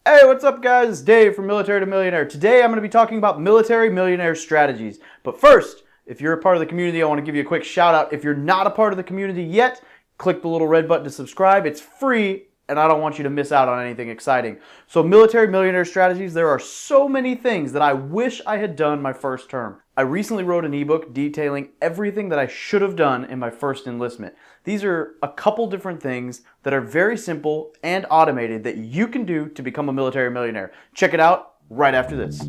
Hey, what's up guys? It's Dave from Military to Millionaire. Today I'm going to be talking about military millionaire strategies. But first, if you're a part of the community, I want to give you a quick shout out. If you're not a part of the community yet, click the little red button to subscribe. It's free and I don't want you to miss out on anything exciting. So military millionaire strategies, there are so many things that I wish I had done my first term. I recently wrote an ebook detailing everything that I should have done in my first enlistment. These are a couple different things that are very simple and automated that you can do to become a military millionaire. Check it out right after this.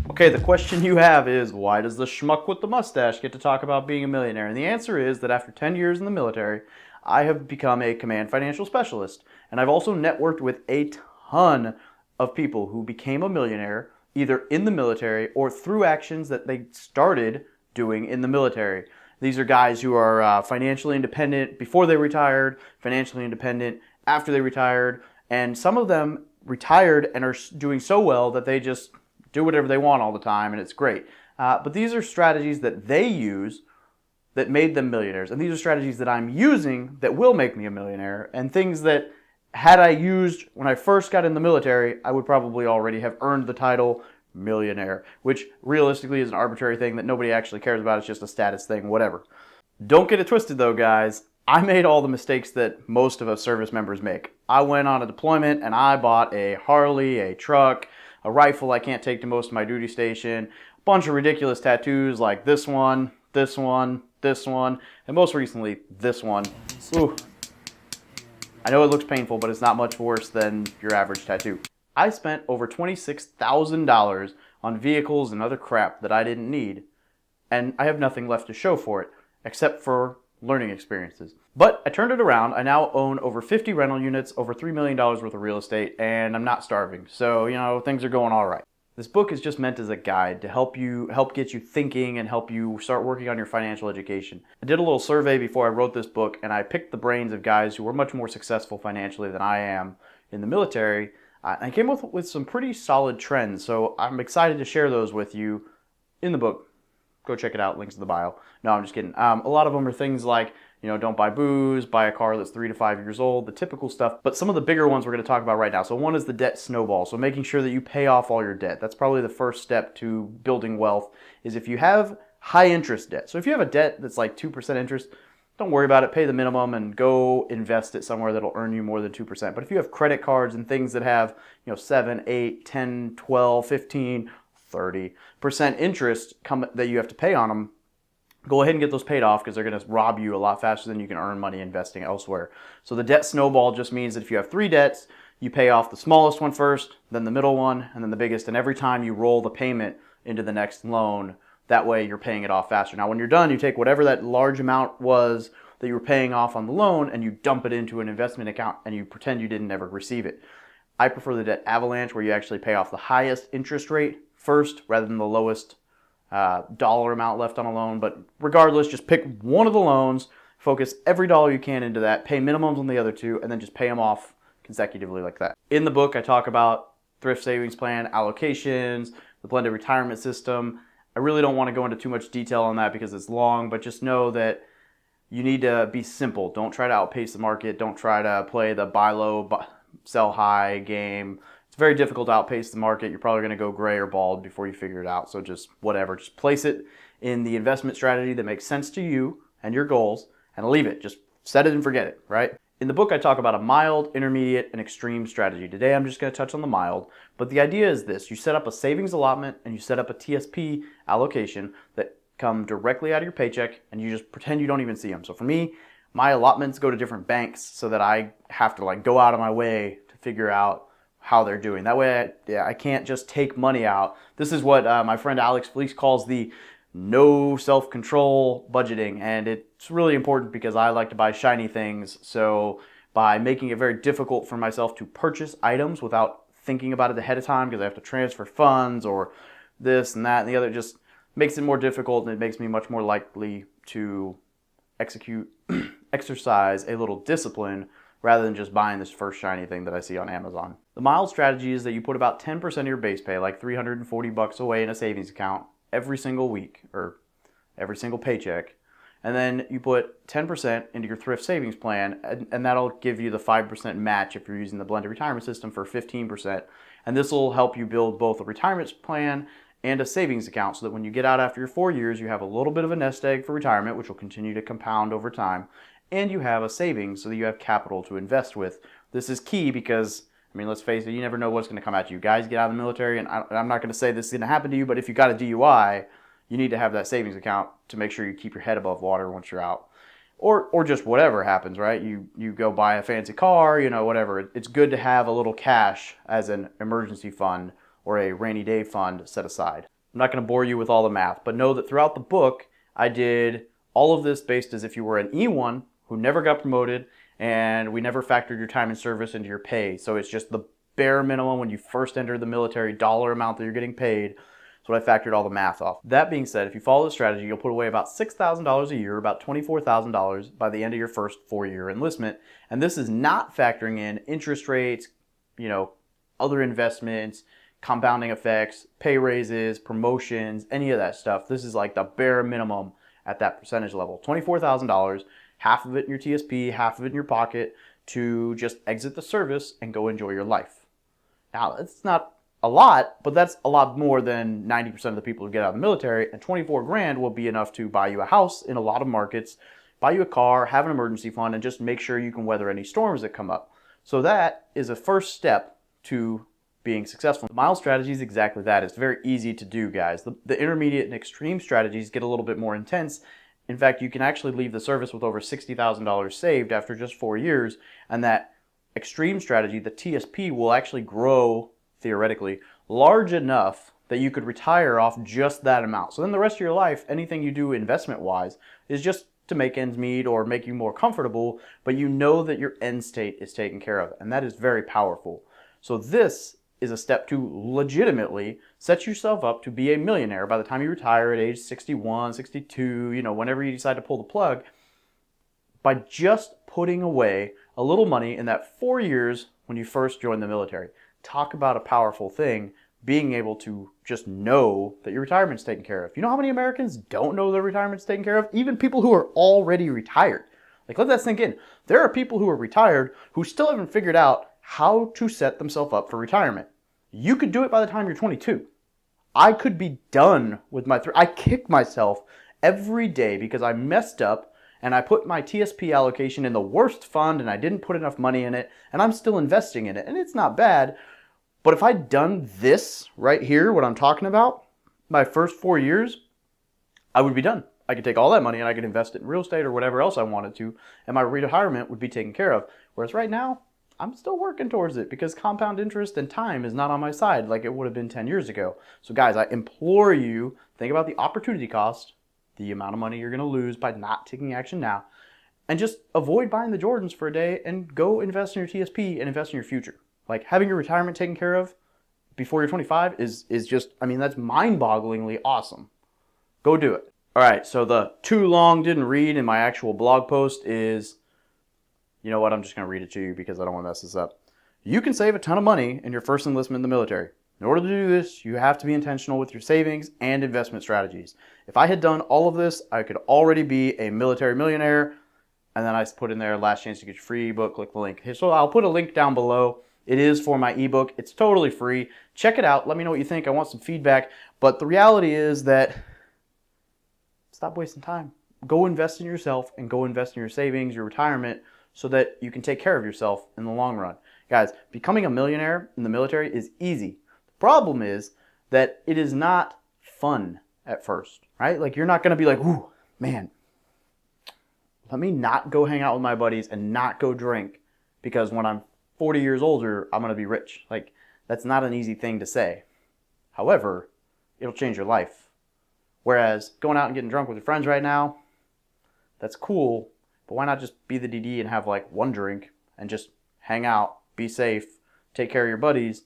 Okay, the question you have is, why does the schmuck with the mustache get to talk about being a millionaire? And the answer is that after 10 years in the military, I have become a command financial specialist. And I've also networked with a ton of people who became a millionaire either in the military or through actions that they started doing in the military. These are guys who are financially independent before they retired, financially independent after they retired, and some of them retired and are doing so well that they just do whatever they want all the time, and it's great. But these are strategies that they use that made them millionaires, and these are strategies that I'm using that will make me a millionaire, and things that had I used when I first got in the military, I would probably already have earned the title millionaire, which realistically is an arbitrary thing that nobody actually cares about. It's just a status thing, whatever. Don't get it twisted though, guys. I made all the mistakes that most of us service members make. I went on a deployment and I bought a Harley, a truck, a rifle I can't take to most of my duty station, a bunch of ridiculous tattoos like this one, this one, this one, and most recently, this one. Ooh. I know it looks painful, but it's not much worse than your average tattoo. I spent over $26,000 on vehicles and other crap that I didn't need, and I have nothing left to show for it, except for learning experiences. But I turned it around. I now own over 50 rental units, over $3 million worth of real estate, and I'm not starving. So, things are going all right. This book is just meant as a guide to help get you thinking and help you start working on your financial education. I did a little survey before I wrote this book, and I picked the brains of guys who were much more successful financially than I am in the military. I came up with some pretty solid trends, so I'm excited to share those with you in the book. Go check it out, links in the bio. No, I'm just kidding. A lot of them are things like, don't buy booze, buy a car that's 3 to 5 years old, the typical stuff. But some of the bigger ones we're going to talk about right now. So one is the debt snowball. So making sure that you pay off all your debt. That's probably the first step to building wealth, is if you have high interest debt. So if you have a debt that's like 2% interest, don't worry about it, pay the minimum and go invest it somewhere that'll earn you more than 2%. But if you have credit cards and things that have 7, 8, 10, 12, 15, 30% interest that you have to pay on them, go ahead and get those paid off because they're going to rob you a lot faster than you can earn money investing elsewhere. So the debt snowball just means that if you have 3 debts, you pay off the smallest one first, then the middle one, and then the biggest. And every time you roll the payment into the next loan, that way you're paying it off faster. Now when you're done, you take whatever that large amount was that you were paying off on the loan and you dump it into an investment account and you pretend you didn't ever receive it. I prefer the debt avalanche, where you actually pay off the highest interest rate first rather than the lowest dollar amount left on a loan. But regardless, just pick one of the loans, focus every dollar you can into that, pay minimums on the other 2, and then just pay them off consecutively like that. In the book, I talk about Thrift Savings Plan, allocations, the blended retirement system. I really don't want to go into too much detail on that because it's long, but just know that you need to be simple. Don't try to outpace the market. Don't try to play the buy low, sell high game. It's very difficult to outpace the market. You're probably going to go gray or bald before you figure it out. So just whatever. Just place it in the investment strategy that makes sense to you and your goals and leave it. Just set it and forget it, right? In the book, I talk about a mild, intermediate, and extreme strategy. Today, I'm just going to touch on the mild. But the idea is this. You set up a savings allotment and you set up a TSP allocation that come directly out of your paycheck, and you just pretend you don't even see them. So for me, my allotments go to different banks so that I have to go out of my way to figure out how they're doing. That way, I can't just take money out. This is what my friend Alex Fleece calls the no self-control budgeting, and it's really important because I like to buy shiny things. So by making it very difficult for myself to purchase items without thinking about it ahead of time, because I have to transfer funds or this and that and the other, just makes it more difficult, and it makes me much more likely to exercise a little discipline rather than just buying this first shiny thing that I see on Amazon. The mild strategy is that you put about 10% of your base pay, like $340 away in a savings account every single week or every single paycheck, and then you put 10% into your thrift savings plan, and that'll give you the 5% match if you're using the blended retirement system for 15%. And this will help you build both a retirement plan and a savings account so that when you get out after your 4 years, you have a little bit of a nest egg for retirement, which will continue to compound over time, and you have a savings so that you have capital to invest with. This is key because, I mean, let's face it, you never know what's going to come at you. Guys get out of the military, and I'm not going to say this is going to happen to you, but if you got a DUI, you need to have that savings account to make sure you keep your head above water once you're out. Or just whatever happens, right? You go buy a fancy car, whatever. It's good to have a little cash as an emergency fund or a rainy day fund set aside. I'm not going to bore you with all the math, but know that throughout the book, I did all of this based as if you were an E1 who never got promoted, and we never factored your time in service into your pay. So it's just the bare minimum when you first enter the military dollar amount that you're getting paid. So I factored all the math off. That being said, if you follow the strategy, you'll put away about $6,000 a year, about $24,000 by the end of your first 4-year enlistment. And this is not factoring in interest rates, other investments, compounding effects, pay raises, promotions, any of that stuff. This is like the bare minimum at that percentage level. $24,000, half of it in your TSP, half of it in your pocket to just exit the service and go enjoy your life. Now, it's not a lot, but that's a lot more than 90% of the people who get out of the military, and 24 grand will be enough to buy you a house in a lot of markets, buy you a car, have an emergency fund, and just make sure you can weather any storms that come up. So that is a first step to being successful. The mild strategy is exactly that. It's very easy to do, guys. The intermediate and extreme strategies get a little bit more intense. In fact, you can actually leave the service with over $60,000 saved after just 4 years, and that extreme strategy, the TSP, will actually grow theoretically large enough that you could retire off just that amount. So then the rest of your life, anything you do investment wise is just to make ends meet or make you more comfortable, but you know that your end state is taken care of, and that is very powerful. So this is a step to legitimately set yourself up to be a millionaire by the time you retire at age 61, 62, whenever you decide to pull the plug, by just putting away a little money in that 4 years when you first join the military. Talk about a powerful thing, being able to just know that your retirement's taken care of. You know how many Americans don't know their retirement's taken care of? Even people who are already retired. Like, let that sink in. There are people who are retired who still haven't figured out how to set themselves up for retirement. You could do it by the time you're 22. I could be done with I kick myself every day because I messed up and I put my TSP allocation in the worst fund and I didn't put enough money in it, and I'm still investing in it, and it's not bad. But if I'd done this right here, what I'm talking about, my first 4 years, I would be done. I could take all that money and I could invest it in real estate or whatever else I wanted to, and my retirement would be taken care of. Whereas right now, I'm still working towards it because compound interest and time is not on my side like it would have been 10 years ago. So guys, I implore you, think about the opportunity cost, the amount of money you're going to lose by not taking action now, and just avoid buying the Jordans for a day and go invest in your TSP and invest in your future. Like, having your retirement taken care of before you're 25 is just, that's mind-bogglingly awesome. Go do it. All right, so the too long didn't read in my actual blog post is, you know what, I'm just going to read it to you because I don't want to mess this up. You can save a ton of money in your first enlistment in the military. In order to do this, you have to be intentional with your savings and investment strategies. If I had done all of this, I could already be a military millionaire. And then I put in there, last chance to get your free ebook, click the link. So I'll put a link down below. It is for my ebook. It's totally free. Check it out. Let me know what you think. I want some feedback. But the reality is that stop wasting time. Go invest in yourself and go invest in your savings, your retirement, so that you can take care of yourself in the long run. Guys, becoming a millionaire in the military is easy. The problem is that it is not fun at first, right? Like, you're not going to be like, ooh, man, let me not go hang out with my buddies and not go drink because when I'm 40 years older, I'm going to be rich. Like, that's not an easy thing to say. However, it'll change your life. Whereas going out and getting drunk with your friends right now, that's cool, but why not just be the DD and have like one drink and just hang out, be safe, take care of your buddies,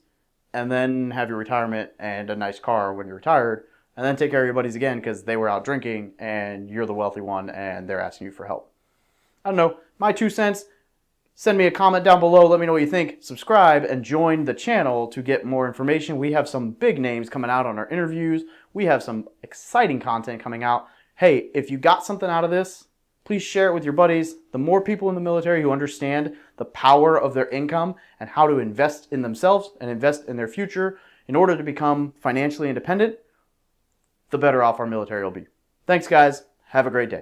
and then have your retirement and a nice car when you're retired, and then take care of your buddies again because they were out drinking and you're the wealthy one and they're asking you for help. I don't know, my 2 cents. Send me a comment down below. Let me know what you think. Subscribe and join the channel to get more information. We have some big names coming out on our interviews. We have some exciting content coming out. Hey, if you got something out of this, Please share it with your buddies. The more people in the military who understand the power of their income and how to invest in themselves and invest in their future in order to become financially independent, the better off our military will be. Thanks, guys. Have a great day.